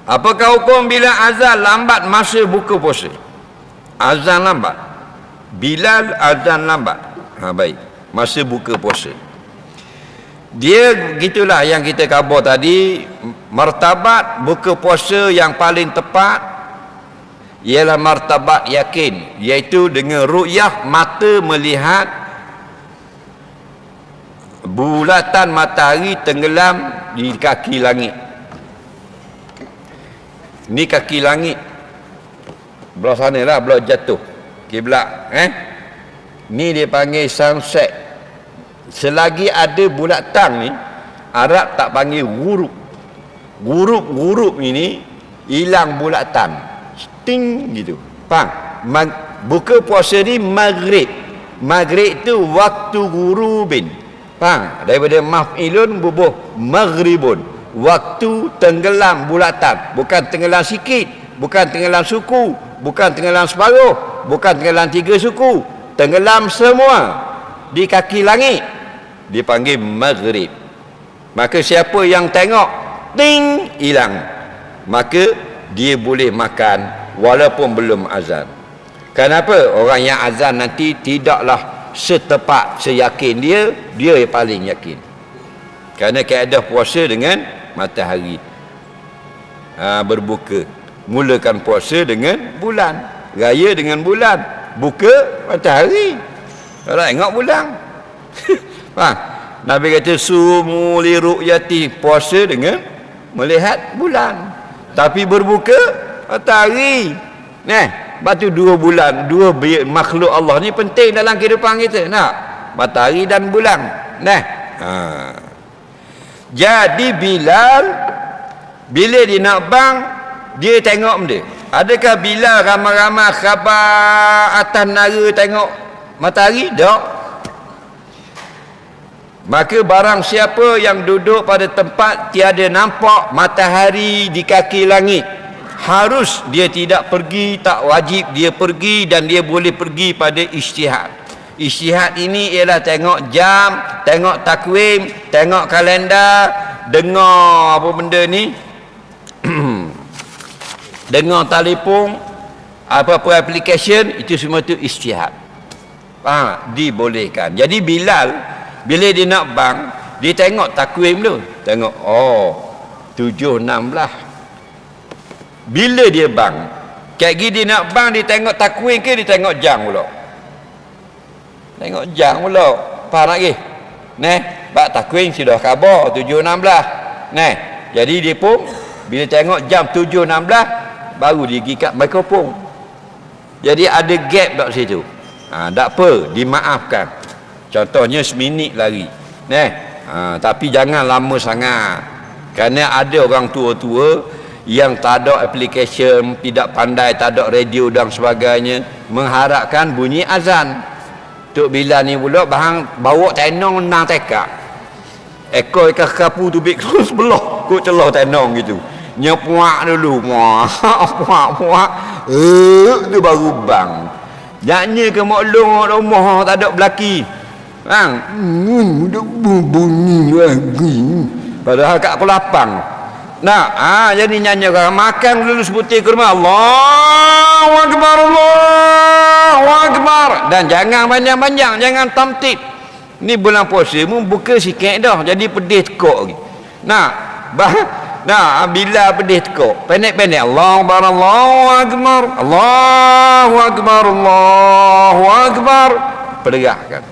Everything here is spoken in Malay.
Apakah hukum bila azan lambat masa buka puasa? Azan lambat, Bilal azan lambat, baik, masa buka puasa. Dia gitulah yang kita khabar tadi. Martabat buka puasa yang paling tepat ialah martabat yakin, iaitu dengan ru'yah, mata melihat bulatan matahari tenggelam di kaki langit. Ni kaki langit belah sana lah, belah jatuh kiblat, ni dia panggil sunset. Selagi ada bulatan ni, Arab tak panggil ghurub. Ghurub ini hilang bulatan, ting gitu, faham? Buka puasa ni maghrib. Maghrib tu waktu ghurubin, faham? Daripada maf'ilun bubuh maghribun, waktu tenggelam bulatan. Bukan tenggelam sikit, bukan tenggelam suku, bukan tenggelam separuh, bukan tenggelam 3 suku, tenggelam semua di kaki langit, dipanggil maghrib. Maka siapa yang tengok ting hilang, maka dia boleh makan walaupun belum azan. Kenapa? Orang yang azan nanti tidaklah setepat, seyakin dia yang paling yakin. Kerana kaedah puasa dengan matahari. Berbuka, mulakan puasa dengan bulan, raya dengan bulan, buka matahari. Kalau tengok bulan. Nabi kata sumu li ru'yati, puasa dengan melihat bulan, tapi berbuka matahari. Sebab tu 2 bulan, 2 makhluk Allah ni penting dalam kehidupan kita. Matahari dan bulan. Jadi Bilal bila dia nak bang, dia tengok benda. Adakah Bilal ramai-ramai khabar atas nara tengok matahari? Tak. Maka barang siapa yang duduk pada tempat tiada nampak matahari di kaki langit, harus dia tidak pergi, tak wajib dia pergi, dan dia boleh pergi pada ijtihad. Ijtihad ini ialah tengok jam, tengok takwim, tengok kalender, dengar apa benda ni dengar telefon, apa-apa application, itu semua tu ijtihad. Dibolehkan. Jadi Bilal bila dia nak bang, dia tengok takwim tu, tengok 7.16. Bila dia bang, kayak gini dia nak bang, dia tengok takwim ke dia tengok jam pula? Tengok jam pula. Faham lagi? Bak takwim sudah khabar 7.16. Jadi dia pun bila tengok jam 7.16 baru dia pergi kat mikrofon. Jadi ada gap kat situ. Tak apa, dimaafkan. Contohnya seminit lari. Tapi jangan lama sangat. Kerana ada orang tua-tua yang tak ada application, tidak pandai, tak ada radio dan sebagainya, mengharapkan bunyi azan. Tok Bilal ni pula bawa tenong nang tekak. Ekor ikan kapu tu bik terus belah kok celah tenong gitu. Nyepuak dulu, puak. Tu baru bang. Jaknya ke maklum rumah tak ada belaki. Bunyi lagi. Padahal kat pelapang. Jadi nyanyi orang makan dulu sebutir kurma. Allahu Akbar, Allahu Akbar. Dan jangan panjang-panjang, jangan tamtid. Ni bulan puasa mu buka sikit dah, jadi pedih tekuk lagi. Bila pedih tekuk, pendek-pendek. Allahu Akbar, Allahu Akbar, Allahu Akbar, Allahu Akbar. Pergahkan.